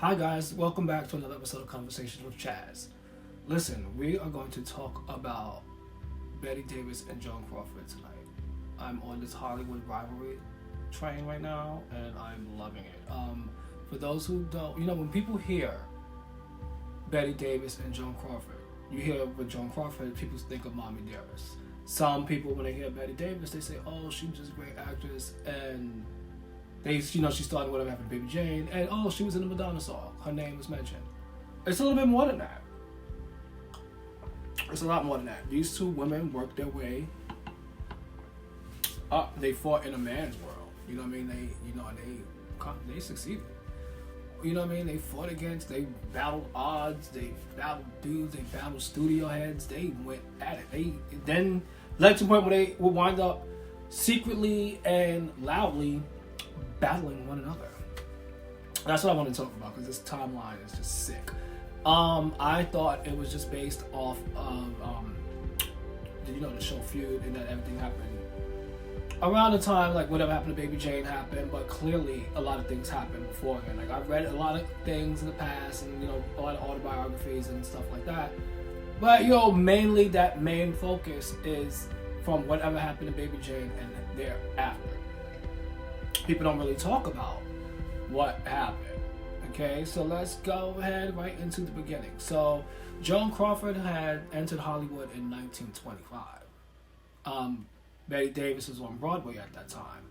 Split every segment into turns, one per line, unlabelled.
Hi guys, welcome back to another episode of Conversations with Chazz. Listen, we are going to talk about Bette Davis and Joan Crawford tonight. I'm on this Hollywood rivalry train right now, and I'm loving it. For those who don't, when people hear Bette Davis and Joan Crawford, you hear with Joan Crawford, people think of Mommy Dearest. Some people, when they hear Bette Davis, they say, "Oh, she's just a great actress," and she started whatever happened to Baby Jane, and oh, she was in the Madonna song. Her name was mentioned. It's a little bit more than that. It's a lot more than that. These two women worked their way up. They fought in a man's world. You know what I mean? They succeeded. You know what I mean? They fought they battled odds, they battled dudes, they battled studio heads. They went at it. They then led to the point where they would wind up secretly and loudly battling one another. That's what I want to talk about because this timeline is just sick. I thought it was just based off of the show Feud, and that everything happened around the time like whatever happened to Baby Jane happened, but clearly a lot of things happened beforehand. Like I've read a lot of things in the past, and a lot of autobiographies and stuff like that. But mainly that main focus is from whatever happened to Baby Jane and thereafter. People don't really talk about what happened. Okay, so let's go ahead right into the beginning. So Joan Crawford had entered Hollywood in 1925. Bette Davis was on Broadway at that time.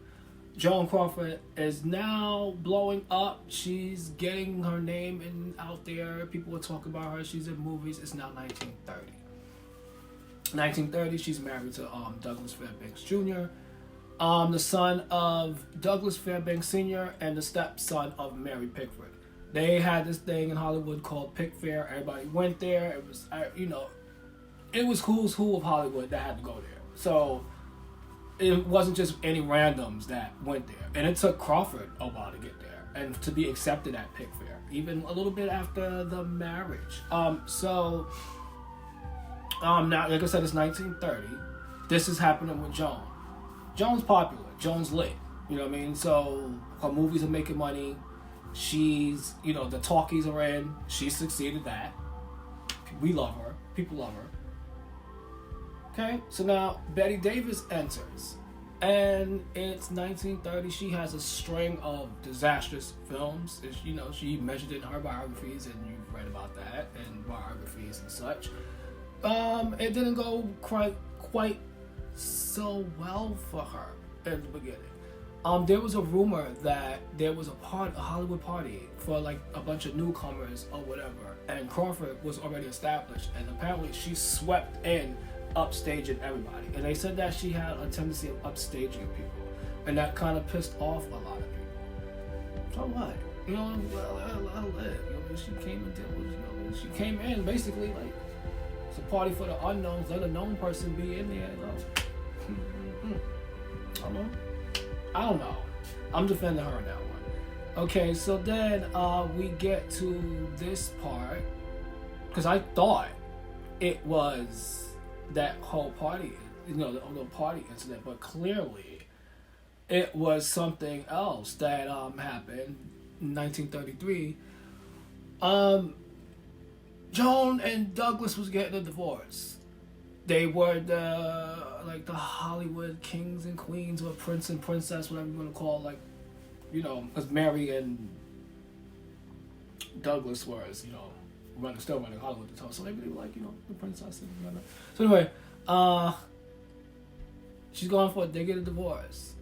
Joan Crawford is now blowing up. She's getting her name out there. People are talking about her. She's in movies. It's now 1930. 1930, she's married to Douglas Fairbanks Jr., the son of Douglas Fairbanks Sr. and the stepson of Mary Pickford. They had this thing in Hollywood called Pick Fair. Everybody went there. It was, it was who's who of Hollywood that had to go there. So it wasn't just any randoms that went there. And it took Crawford a while to get there and to be accepted at Pick Fair, even a little bit after the marriage. Now, like I said, it's 1930. This is happening with Joan. Joan's popular. Joan's lit. You know what I mean? So her movies are making money. She's, the talkies are in. She succeeded that. We love her. People love her. Okay? So now Bette Davis enters. And it's 1930. She has a string of disastrous films. She mentioned it in her biographies, and you've read about that in biographies and such. It didn't go quite so well for her in the beginning. There was a rumor that there was a Hollywood party for like a bunch of newcomers or whatever, and Crawford was already established, and apparently she swept in upstaging everybody. And they said that she had a tendency of upstaging people, and that kind of pissed off a lot of people. So what? She came in basically like it's a party for the unknowns. Let a known person be in there. I don't know. I'm defending her in that one. Okay, so then we get to this part because I thought it was that whole party, the whole party incident, but clearly it was something else that happened in 1933. Joan and Douglas was getting a divorce. They were the Hollywood kings and queens, or prince and princess, whatever you want to call it, because Mary and Douglas was, still running Hollywood at the time. So maybe they were the princess and whatnot. So anyway, she's going for it. They get a divorce.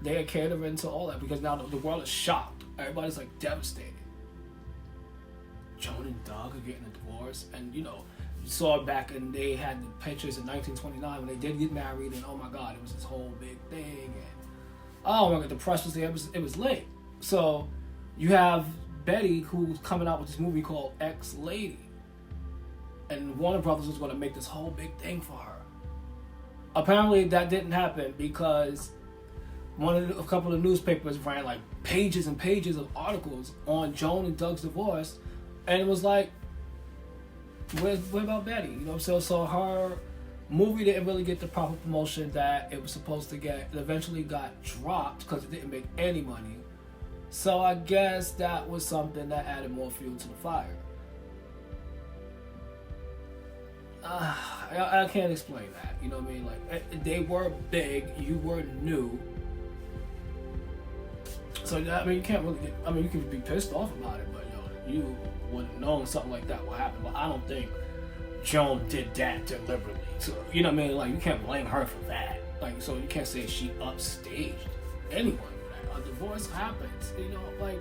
They are catering to all that because now the world is shocked. Everybody's devastated. Joan and Doug are getting a divorce, and you saw it back, and they had the pictures in 1929 when they did get married, and oh my God, it was this whole big thing, and oh my God, the press was there. It was late. So you have Bette, who's coming out with this movie called Ex-Lady, and Warner Brothers was going to make this whole big thing for her. Apparently, that didn't happen because a couple of newspapers ran pages and pages of articles on Joan and Doug's divorce, and it was like, what about Bette? So her movie didn't really get the proper promotion that it was supposed to get. It eventually got dropped because it didn't make any money. So I guess that was something that added more fuel to the fire. I can't explain that. You know what I mean? Like, they were big, you were new. So I mean, you can't really get. I mean, you can be pissed off about it, but you wouldn't know something like that would happen. But I don't think Joan did that deliberately. So you know what I mean? Like, you can't blame her for that. Like, so you can't say she upstaged anyone for that. A divorce happens. You know, like,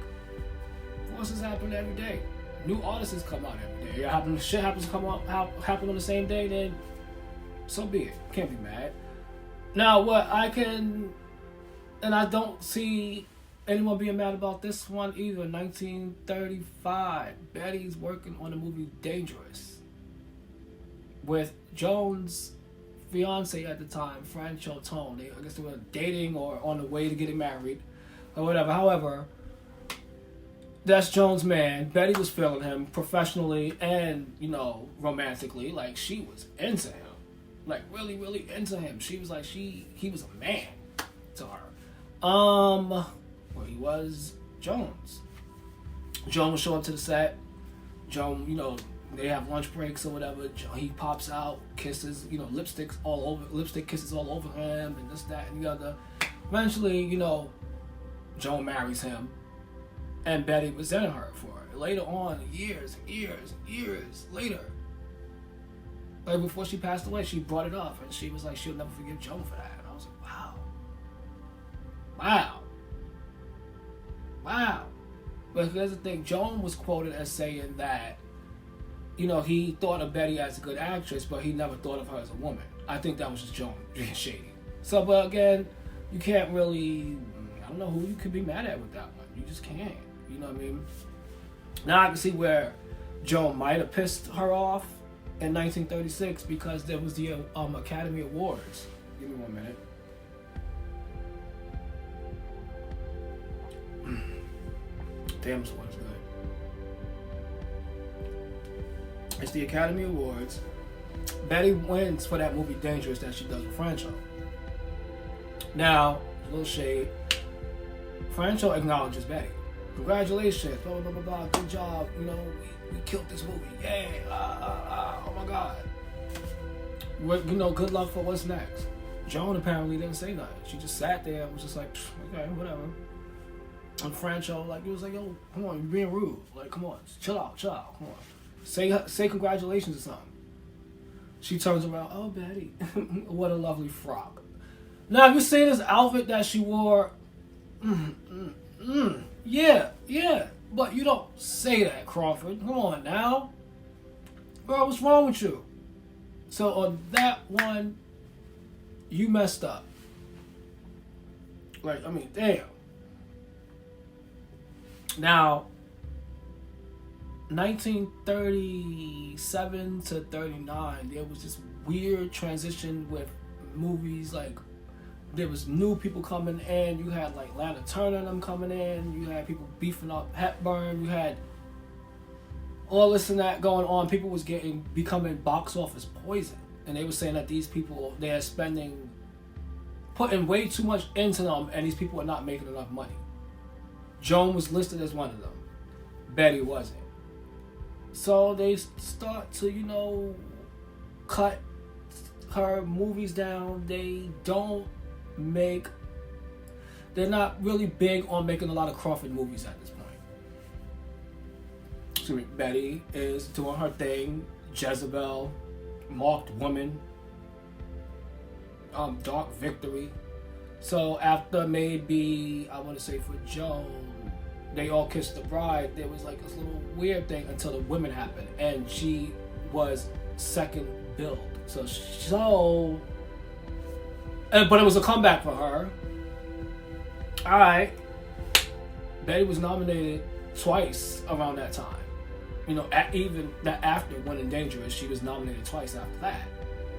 divorces happen every day. New artists come out every day. Shit happens to happen on the same day, then so be it. Can't be mad. Now, what I can, and I don't see anyone being mad about this one either. 1935, Betty's working on the movie Dangerous with Joan's fiance at the time, Franco Tone. I guess they were dating or on the way to getting married or whatever. However, that's Joan's man. Bette was feeling him professionally and, you know, romantically. Like, she was into him. Like, really, really into him. She was like, he was a man to her. Well, he was Joan's. Joan would show up to the set. Joan, you know, they have lunch breaks or whatever. He pops out, kisses, you know, lipstick kisses all over him, and this, that, and the other. Eventually, you know, Joan marries him. And Bette resented her for it. Later on, years later, like before she passed away, she brought it up, and she was like, she'll never forgive Joan for that. And I was like, wow. But here's the thing: Joan was quoted as saying that, you know, he thought of Bette as a good actress, but he never thought of her as a woman. I think that was just Joan being shady. So, but again, you can't really. I don't know who you could be mad at with that one. You just can't. You know what I mean? Now I can see where Joan might have pissed her off in 1936 because there was the Academy Awards. Give me 1 minute. Damn, this one's good. It's the Academy Awards. Bette wins for that movie Dangerous that she does with Franco. Now, a little shade. Franco acknowledges Bette. Congratulations, blah, blah, blah, blah, good job, you know, we killed this movie, yay, oh my God. You know, good luck for what's next. Joan apparently didn't say nothing. She just sat there and was just like, okay, whatever. And Franco, like, he was like, yo, come on, you're being rude. Like, come on, chill out, come on. Say congratulations or something. She turns around, oh, Bette, what a lovely frock. Now, if you see this outfit that she wore, yeah, but you don't say that, Crawford. Come on now. Bro, what's wrong with you? So on that one, you messed up. Like, I mean, damn. Now, 1937 to 39, there was this weird transition with movies. Like, there was new people coming in. You had like Lana Turner and them coming in. You had people beefing up Hepburn. You had all this and that going on. People was becoming box office poison, and they were saying that these people, they're putting way too much into them, and these people are not making enough money. Joan was listed as one of them. Bette wasn't. So they start to, you know, cut her movies down. They're not really big on making a lot of Crawford movies at this point. So Bette is doing her thing. Jezebel, Marked Woman, Dark Victory. So after maybe, I want to say for Joan, They All Kissed the Bride, there was like this little weird thing until the women happened, and she was second billed. But it was a comeback for her. Alright. Bette was nominated twice around that time. You know, even that after winning Dangerous, she was nominated twice after that,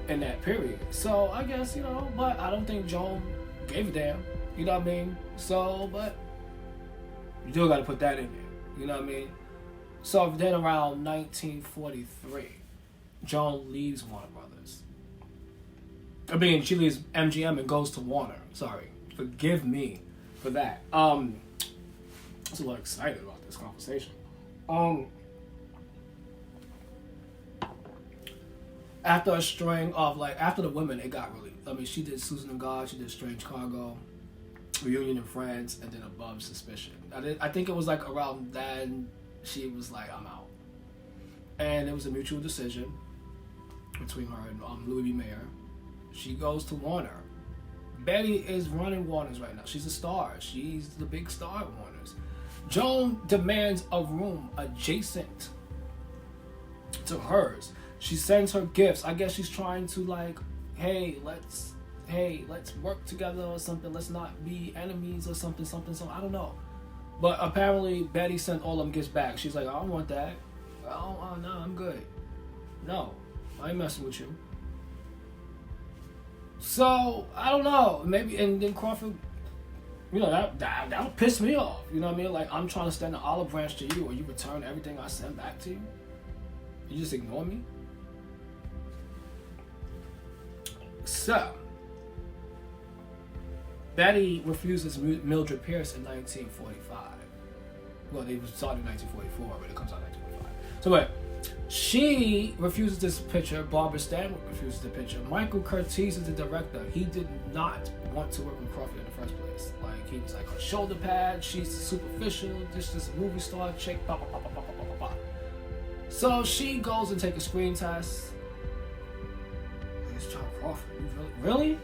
in that period. So I guess, you know, but I don't think Joan gave a damn. You know what I mean? So, but you still got to put that in there. You know what I mean? So then around 1943, Joan leaves Warner Brothers. I mean, she leaves MGM and goes to Warner. Sorry. Forgive me for that. So I'm excited about this conversation. After a string of after the women, it got really. I mean, she did Susan and God, she did Strange Cargo, Reunion in France, and then Above Suspicion. I think it was like around then she was like, I'm out. And it was a mutual decision between her and Louis B. Mayer. She goes to Warner. Bette is running Warner's right now. She's a star. She's the big star at Warner's. Joan demands a room adjacent to hers. She sends her gifts. I guess she's trying to hey, let's work together or something. Let's not be enemies or something. I don't know. But apparently Bette sent all them gifts back. She's like, I don't want that. Oh no, I'm good. No, I ain't messing with you. So I don't know. Maybe, and then Crawford, that would piss me off. You know what I mean? Like, I'm trying to extend the olive branch to you, or you return everything I send back to you. You just ignore me. So Bette refuses Mildred Pierce in 1945. Well, they started in 1944, but it comes out in 1945. So wait. She refuses this picture. Barbara Stanwyck refuses the picture. Michael Curtiz is the director. He did not want to work with Crawford in the first place. Like, he was like, her shoulder pad, she's superficial, this movie star chick, blah, blah, blah, blah, blah, blah, blah. So she goes and takes a screen test. It's John Crawford. Really?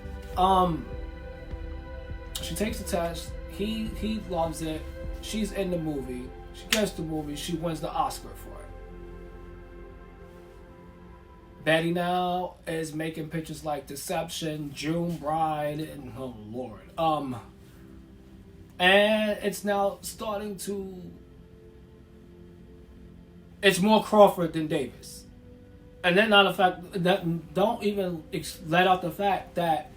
She takes the test. He loves it. She's in the movie. She gets the movie. She wins the Oscar for it. Bette now is making pictures like Deception, June Bride, and oh Lord. And it's now starting to. It's more Crawford than Davis. And then, not the fact that don't even let out the fact that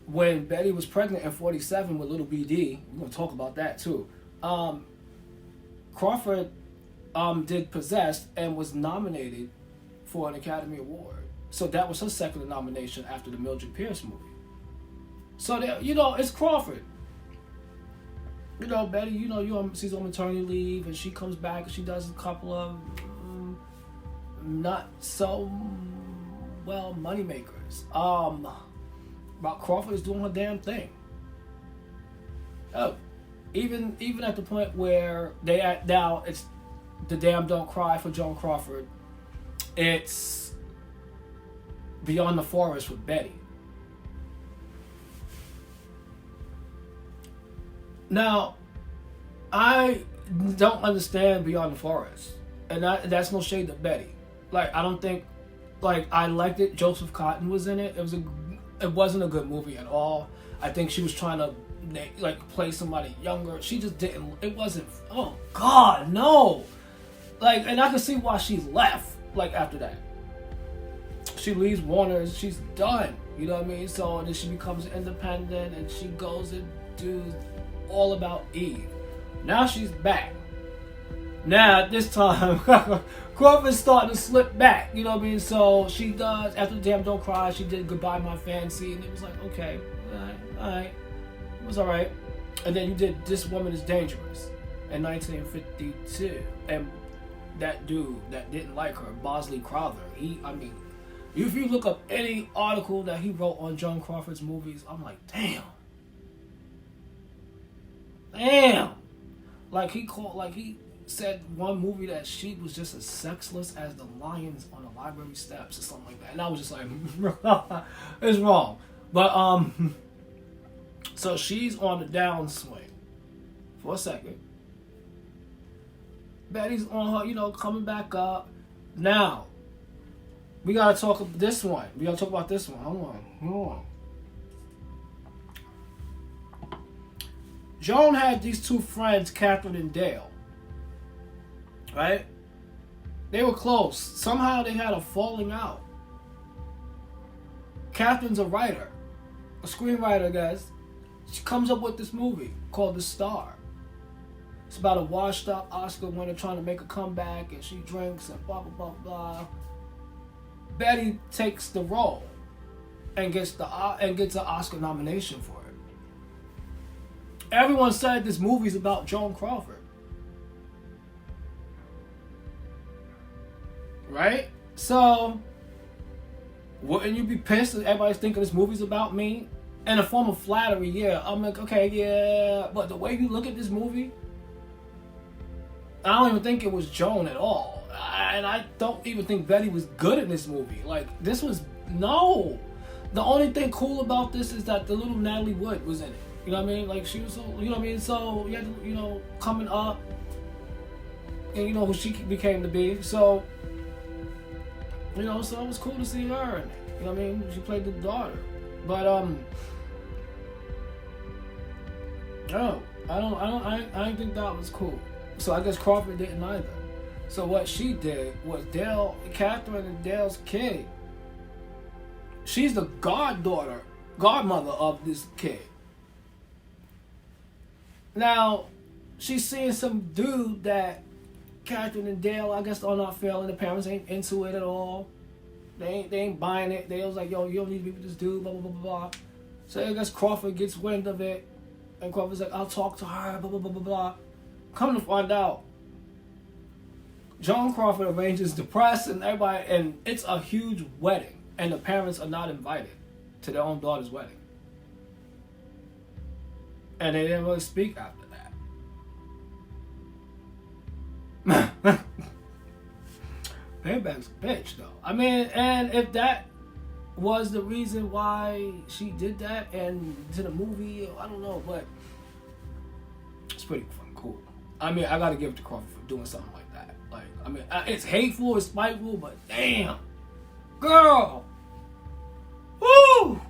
when Bette was pregnant in 47 with little BD, we're gonna talk about that too. Crawford did Possessed and was nominated for an Academy Award. So that was her second nomination after the Mildred Pierce movie. So it's Crawford. Bette, she's on maternity leave and she comes back and she does a couple of not so well moneymakers. But Crawford is doing her damn thing. Oh, even at the point where now it's the damn Don't Cry for Joan Crawford. It's Beyond the Forest with Bette. Now, I don't understand Beyond the Forest, and that's no shade to Bette. Like, I don't think, I liked it. Joseph Cotton was in it. It wasn't a good movie at all. I think she was trying to play somebody younger. She just didn't. It wasn't. Oh God, no. And I can see why she left. After that, she leaves Warner. She's done. You know what I mean? So then she becomes independent, and she goes and do All About Eve. Now she's back. Now at this time, Crawford's starting to slip back. You know what I mean? So she does, after the damn Don't Cry, she did Goodbye My Fancy, and it was like, okay, all right, it was all right. And then you did This Woman Is Dangerous in 1952, and that dude that didn't like her, Bosley Crowther, if you look up any article that he wrote on Joan Crawford's movies, I'm like, damn. He said one movie that she was just as sexless as the lions on the library steps or something like that. And I was just like, it's wrong. But, so she's on the downswing for a second. Betty's on her, coming back up. Now, we gotta talk about this one. Hold on. Joan had these two friends, Catherine and Dale. Right? They were close. Somehow they had a falling out. Catherine's a writer. A screenwriter, guys. She comes up with this movie called The Star. It's about a washed up Oscar winner trying to make a comeback, and she drinks and blah, blah, blah, blah. Bette takes the role and gets an Oscar nomination for it. everyone said this movie's about Joan Crawford. Right? So, wouldn't you be pissed if everybody's thinking this movie's about me? In a form of flattery, yeah. I'm like, okay, yeah. But the way you look at this movie, I don't even think it was Joan at all. And I don't even think Bette was good in this movie. Like, this was, no. The only thing cool about this is that the little Natalie Wood was in it. You know what I mean? Like, she was so, you know what I mean? So, you had to, you know, coming up, and you know who she became to be. So, you know, so it was cool to see her in it. You know what I mean? She played the daughter. But, no, I didn't think that was cool. So I guess Crawford didn't either. So what she did was Catherine and Dale's kid. She's the godmother of this kid. Now, she's seeing some dude that Catherine and Dale, I guess, are not feeling. The parents ain't into it at all. They ain't buying it. They was like, yo, you don't need to be with this dude, blah, blah, blah, blah, blah. So I guess Crawford gets wind of it. And Crawford's like, I'll talk to her, blah, blah, blah, blah, blah. Come to find out, Joan Crawford arranges the press and everybody, and it's a huge wedding. And the parents are not invited to their own daughter's wedding. And they didn't really speak after that. Payback's a bitch, though. I mean, and if that was the reason why she did that and to the movie, I don't know, but it's pretty fucking cool. I mean, I gotta give it to Crawford for doing something like that. Like, I mean, it's hateful, it's spiteful, but damn, girl, woo!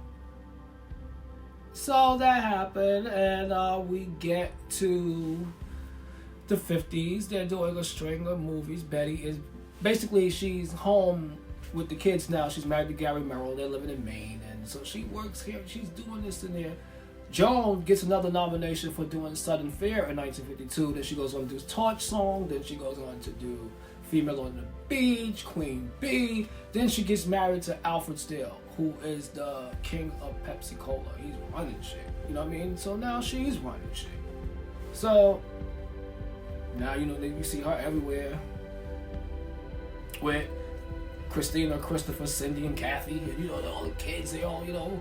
So that happened, and we get to the 50s. They're doing a string of movies. Bette is basically, she's home with the kids now. She's married to Gary Merrill. They're living in Maine, and so she works here. She's doing this and there. Joan gets another nomination for doing Southern Fare in 1952. Then she goes on to do Torch Song. Then she goes on to do Female on the Beach, Queen Bee. Then she gets married to Alfred Steele, who is the king of Pepsi Cola. He's running shit. You know what I mean? So now she's running shit. So now, you know, you see her everywhere with Christina, Christopher, Cindy, and Kathy. And, you know, all the kids, they all, you know,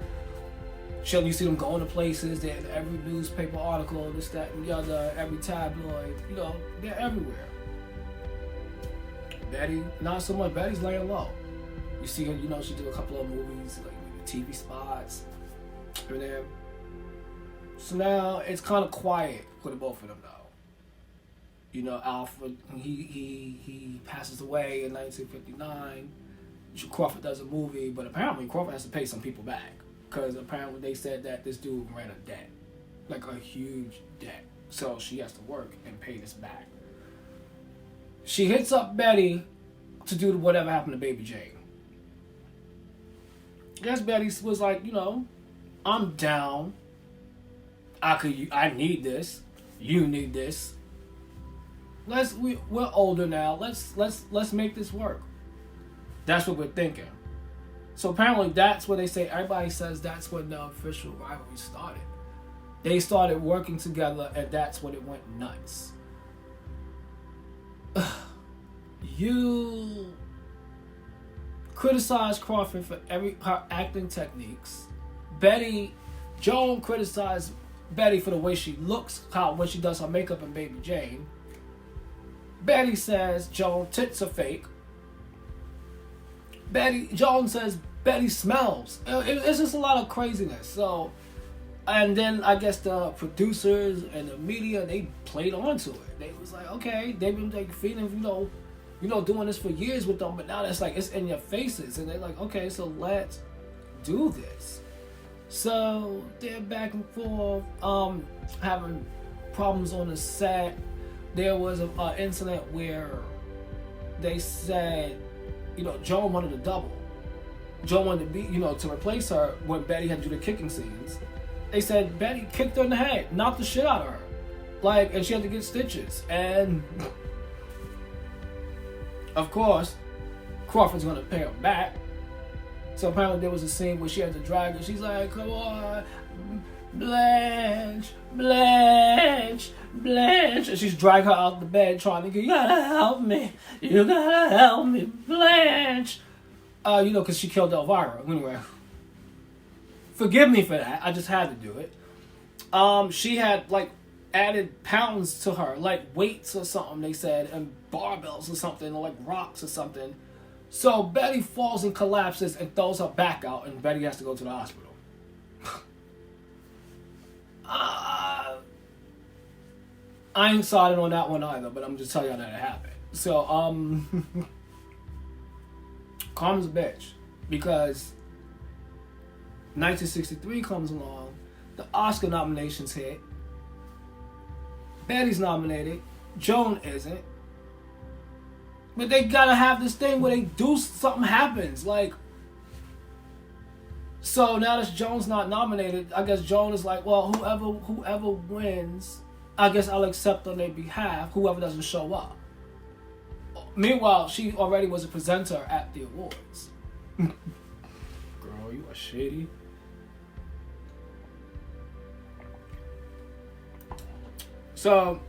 you see them going to places. They're in every newspaper article, this, that, and the other, every tabloid. You know, they're everywhere. Bette, not so much. Betty's laying low. You see her, you know, she did a couple of movies, like TV spots, here and there. So now it's kind of quiet for the both of them, though. You know, Alfred, he passes away in 1959. Crawford does a movie, but apparently Crawford has to pay some people back. Because apparently they said that this dude ran a debt. Like a huge debt. So she has to work and pay this back. She hits up Bette to do whatever happened to Baby Jane. I guess Bette was like, you know, I'm down. I need this. You need this. We're older now. Let's make this work. That's what we're thinking. So apparently that's what they say. Everybody says that's when the official rivalry started. They started working together, and that's when it went nuts. You criticize Crawford for her acting techniques. Joan criticized Bette for the way she looks, when she does her makeup in Baby Jane. Bette says Joan tits are fake. Joan says Bette smells. It's just a lot of craziness. So, and then I guess the producers and the media, they played onto it. They was like, okay, they've been like feeling, doing this for years with them, but now it's like it's in your faces, and they're like, okay, so let's do this. So they're back and forth, having problems on the set. There was an incident where they said, Joan wanted a double. Joan wanted to be, to replace her when Bette had to do the kicking scenes. They said Bette kicked her in the head, knocked the shit out of her. And she had to get stitches. And, of course, Crawford's going to pay her back. So apparently there was a scene where she had to drag her. She's like, come on, Blanche, Blanche, Blanche. And she's dragging her out of the bed trying to get, you gotta help me. You gotta help me, Blanche. Because she killed Elvira. Anyway. Forgive me for that. I just had to do it. She had, like, added pounds to her. Like, weights or something, they said. And barbells or something. Or, like, rocks or something. So, Bette falls and collapses and throws her back out. And Bette has to go to the hospital. I ain't siding on that one either, but I'm just telling y'all that it happened. So, Carmen's a bitch. Because 1963 comes along, the Oscar nominations hit, Bette's nominated, Joan isn't. But they gotta have this thing where they do something happens, like. So now that Joan's not nominated, I guess Joan is like, well, whoever wins, I guess I'll accept on their behalf. Whoever doesn't show up. Meanwhile, she already was a presenter at the awards. Girl, you are shady. So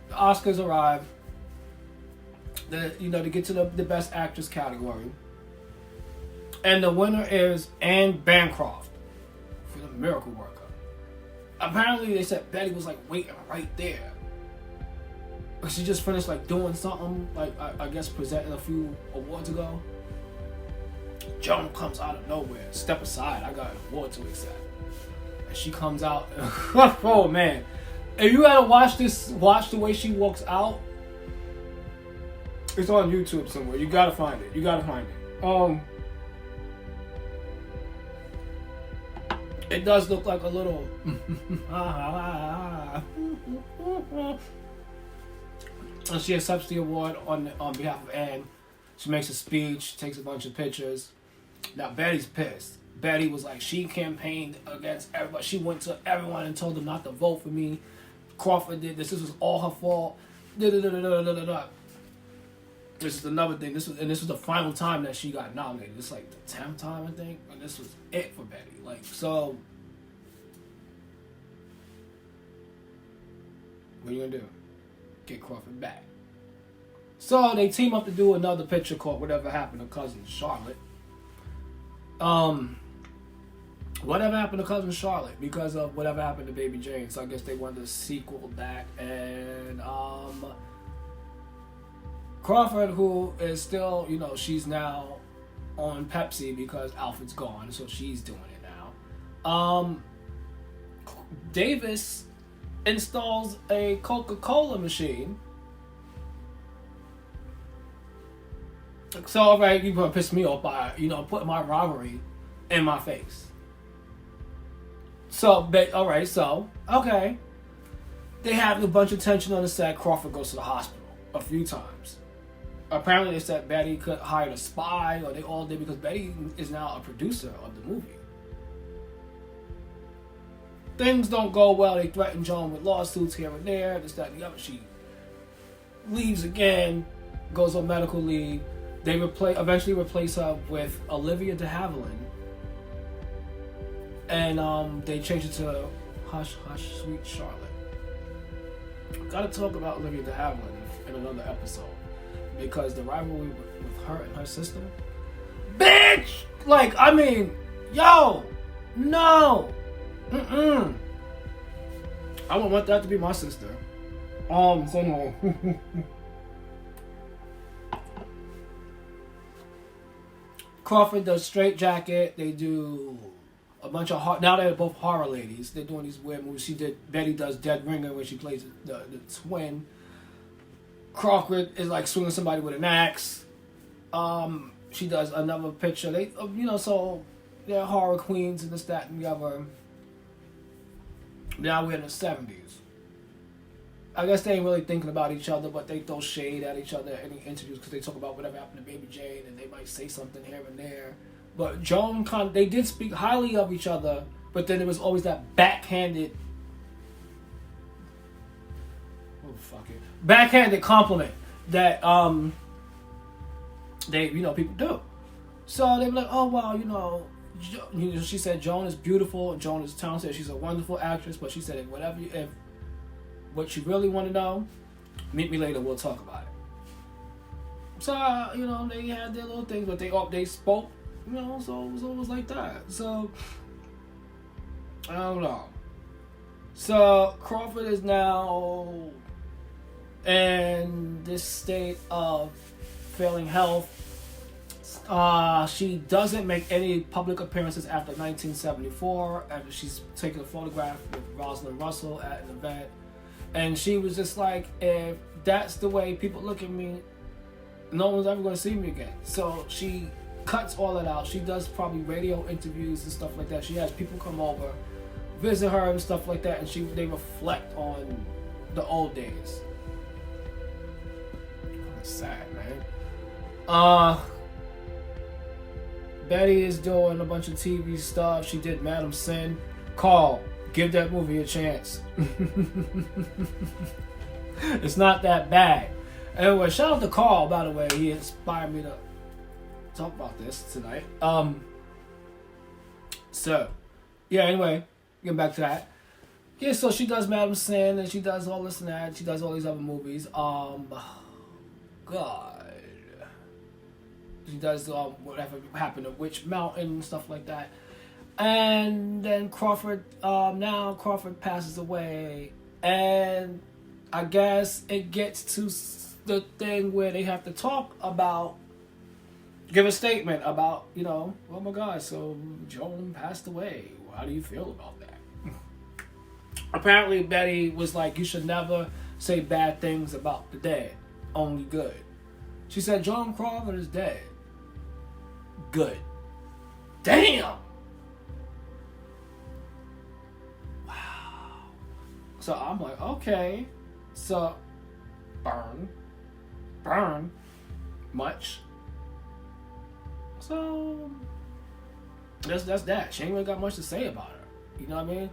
the Oscars arrive. To get to the Best Actress category. And the winner is Anne Bancroft for The Miracle Worker. Apparently, they said Bette was like waiting right there. She just finished like doing something, like I guess presenting a few awards ago. Joan comes out of nowhere. Step aside, I got an award to accept. And she comes out. Oh man. If you gotta watch the way she walks out. It's on YouTube somewhere. You gotta find it. It does look like a little. And she accepts the award on behalf of Anne. She makes a speech, takes a bunch of pictures. Now Bette's pissed. Bette was like, she campaigned against everybody. She went to everyone and told them not to vote for me. Crawford did this. This was all her fault. This is another thing. This was the final time that she got nominated. It's like the 10th time, I think. And this was it for Bette. Like, so. What are you gonna do? Get Crawford back. So they team up to do another picture called Whatever Happened to Cousin Charlotte. Whatever happened to Cousin Charlotte because of whatever happened to Baby Jane. So I guess they wanted to sequel that. And Crawford, who is still, she's now on Pepsi because Alfred's gone, so she's doing it now. Davis installs a Coca-Cola machine. So, all right, you're going to piss me off by, putting my rivalry in my face. So, okay. They have a bunch of tension on the set. Crawford goes to the hospital a few times. Apparently, they said Bette could hire a spy, or they all did, because Bette is now a producer of the movie. Things don't go well. They threaten Joan with lawsuits here and there, this, that, and the other. She leaves again, goes on medical leave. They eventually replace her with Olivia de Havilland. And they change it to Hush, Hush, Sweet Charlotte. Gotta talk about Olivia de Havilland in another episode. Because the rivalry with her and her sister. Bitch! No! I don't want that to be my sister. So no. Crawford does Straight Jacket. They do a bunch of now they're both horror ladies. They're doing these weird movies. Bette does Dead Ringer, where she plays the twin. Crawford is like swinging somebody with an axe. She does another picture. They, so they're horror queens and this, that, and the other. Now we're in the 70s. I guess they ain't really thinking about each other, but they throw shade at each other in interviews because they talk about whatever happened to Baby Jane, and they might say something here and there. But Joan, they did speak highly of each other, but then there was always that backhanded compliment that people do. So they be like, oh well, She said Joan is beautiful. Joan is talented. She's a wonderful actress. But she said if what you really want to know, meet me later. We'll talk about it. So they had their little things, but they spoke. So it was like that. So I don't know. So Crawford is now in this state of failing health. She doesn't make any public appearances after 1974, after she's taken a photograph with Rosalind Russell at an event. And she was just like, if that's the way people look at me, no one's ever going to see me again. So she cuts all that out. She does probably radio interviews and stuff like that. She has people come over, visit her and stuff like that, and they reflect on the old days. It's sad, man. Bette is doing a bunch of TV stuff. She did Madam Sin. Carl, give that movie a chance. It's not that bad. Anyway, shout out to Carl, by the way. He inspired me to talk about this tonight. So, yeah, anyway, getting back to that. Yeah, so she does Madam Sin, and she does all this and that. She does all these other movies. God. She does whatever happened to Witch Mountain and stuff like that. And then Crawford passes away. And I guess it gets to the thing where they have to give a statement about, oh my God, so Joan passed away. How do you feel about that? Apparently Bette was like, you should never say bad things about the dead, only good. She said, Joan Crawford is dead. Good. Damn! Wow. So I'm like, okay. So, burn. Much. So, that's that. She ain't really got much to say about her. You know what I mean?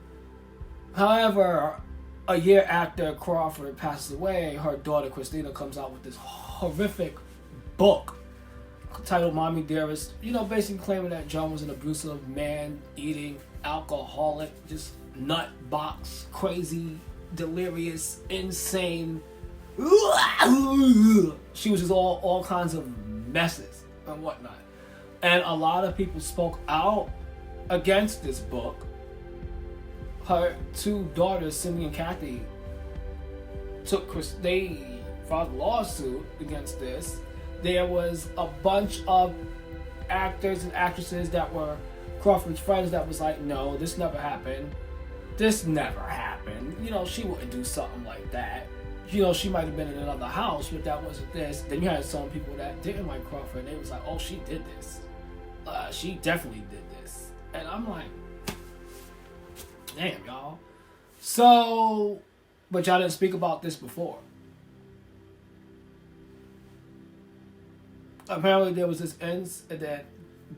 However, a year after Crawford passes away, her daughter Christina comes out with this horrific book titled Mommy Dearest, basically claiming that Joan was an abusive, man-eating, alcoholic, just nut box, crazy, delirious, insane. She was just all kinds of messes and whatnot. And a lot of people spoke out against this book. Her two daughters, Cindy and Kathy, they filed a lawsuit against this. There was a bunch of actors and actresses that were Crawford's friends that was like, no, this never happened. This never happened. She wouldn't do something like that. She might have been in another house, but that wasn't this. Then you had some people that didn't like Crawford, and they was like, oh, she did this. She definitely did this. And I'm like, damn, y'all. So, but y'all didn't speak about this before. Apparently there was this incident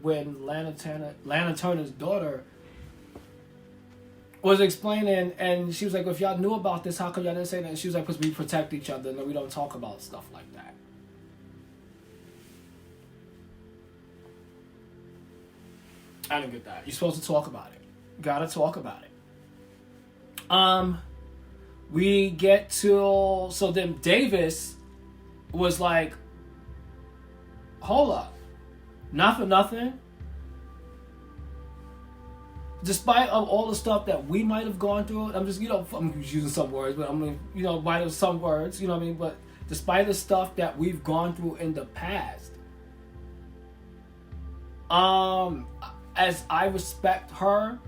when Lana Turner's daughter was explaining, and she was like, if y'all knew about this, how come y'all didn't say that? And she was like, because we protect each other and we don't talk about stuff like that. I didn't get that. You're supposed to talk about it. Gotta talk about it. We get to, so then Davis was like, hold up, not for nothing. Despite of all the stuff that we might have gone through, I'm using some words, but might have some words, what I mean? But despite the stuff that we've gone through in the past, as I respect her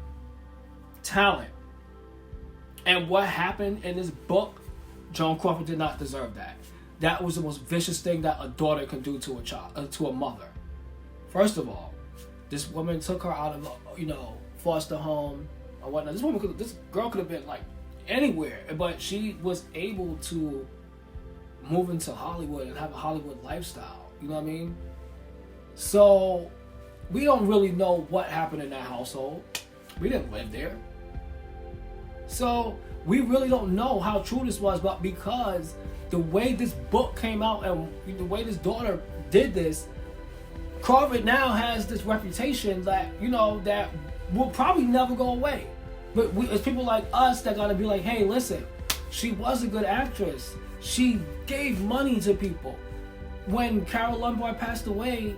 talent and what happened in this book, Joan Crawford did not deserve that. That was the most vicious thing that a daughter can do to a child, to a mother. First of all, this woman took her out of, foster home or whatnot. This girl could have been like anywhere, but she was able to move into Hollywood and have a Hollywood lifestyle. You know what I mean? So we don't really know what happened in that household. We didn't live there. So we really don't know how true this was, but because the way this book came out and the way this daughter did this, Crawford now has this reputation that, you know, that will probably never go away. But it's people like us that gotta be like, hey, listen, she was a good actress. She gave money to people. When Carol Lombard passed away,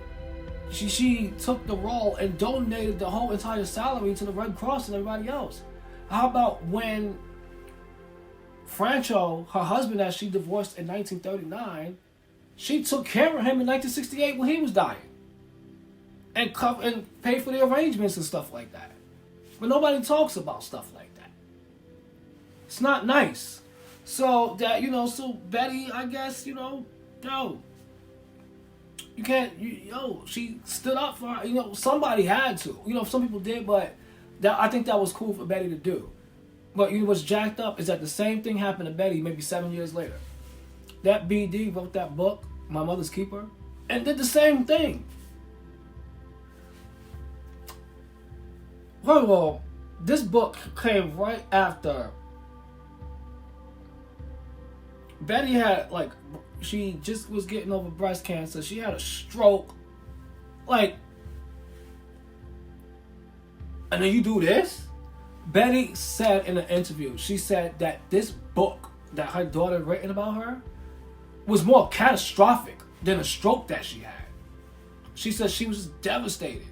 she took the role and donated the whole entire salary to the Red Cross and everybody else. How about when Francho, her husband that she divorced in 1939, she took care of him in 1968 when he was dying. And paid for the arrangements and stuff like that. But nobody talks about stuff like that. It's not nice. So that, you know, so Bette, I guess, you know, you can't, she stood up for, you know, somebody had to. You know, some people did, but I think that was cool for Bette to do. But you know what's jacked up is that the same thing happened to Bette maybe 7 years later. That BD wrote that book, My Mother's Keeper, and did the same thing. First of all, this book came right after Bette had, like, she just was getting over breast cancer. She had a stroke. Like, and then you do this? Bette said in an interview, she said that this book that her daughter had written about her was more catastrophic than a stroke that she had. She said she was just devastated.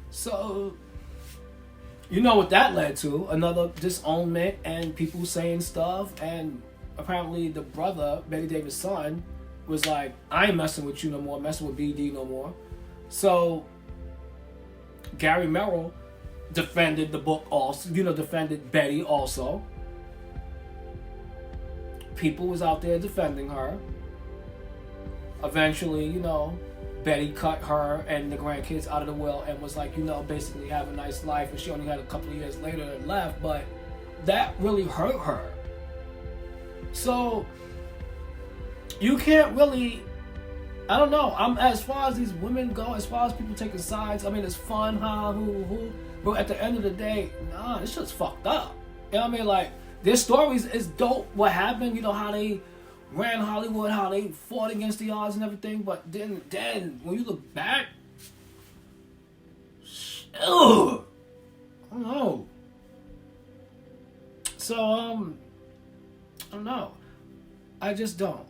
So, you know what that led to? Another disownment and people saying stuff. And apparently the brother, Bette Davis' son, was like, I ain't messing with you no more, messing with BD no more. So Gary Merrill defended the book also, you know, defended Bette also. People was out there defending her. Eventually, you know, Bette cut her and the grandkids out of the will and was like, you know, basically have a nice life. And she only had a couple of years later and left, but that really hurt her. So you can't really, I don't know. As far as these women go, as far as people taking sides, I mean, it's fun, but at the end of the day, nah, this shit's fucked up. You know what I mean? Like, their stories is dope. What happened? You know how they ran Hollywood, how they fought against the odds and everything. But then when you look back, ugh, I don't know. So I don't know. I just don't.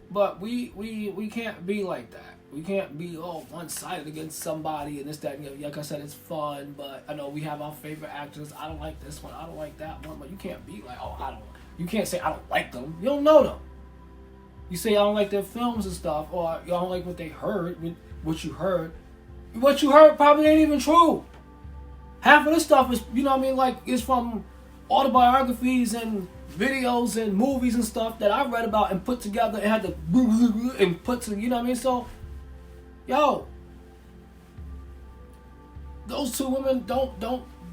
But we can't be like that. We can't be all one-sided against somebody and this, that, and the other. Like I said, it's fun, but I know we have our favorite actors. I don't like this one. I don't like that one. But you can't be like, you can't say I don't like them. You don't know them. You say I don't like their films and stuff, or you don't like what they heard, what you heard. What you heard probably ain't even true. Half of this stuff is, you know what I mean, like, is from autobiographies and videos and movies and stuff that I read about and put together and had to and put to, you know what I mean? So, yo, those two women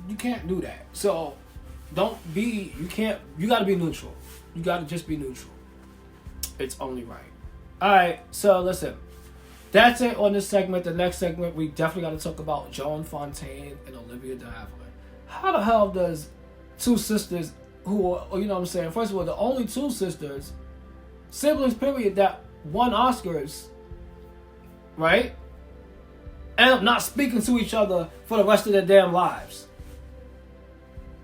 you can't do that. So, you gotta be neutral. You gotta just be neutral. It's only right. Alright, so listen. That's it on this segment. The next segment, we definitely gotta talk about Joan Fontaine and Olivia de Havilland. How the hell does two sisters who are, you know what I'm saying? First of all, the only two sisters, siblings period, that won Oscars, right? End up not speaking to each other for the rest of their damn lives.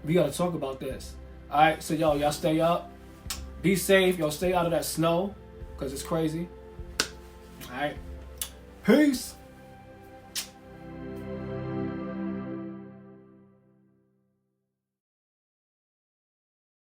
We gotta talk about this. Alright, so y'all stay up. Be safe. Y'all stay out of that snow, because it's crazy. Alright. Peace.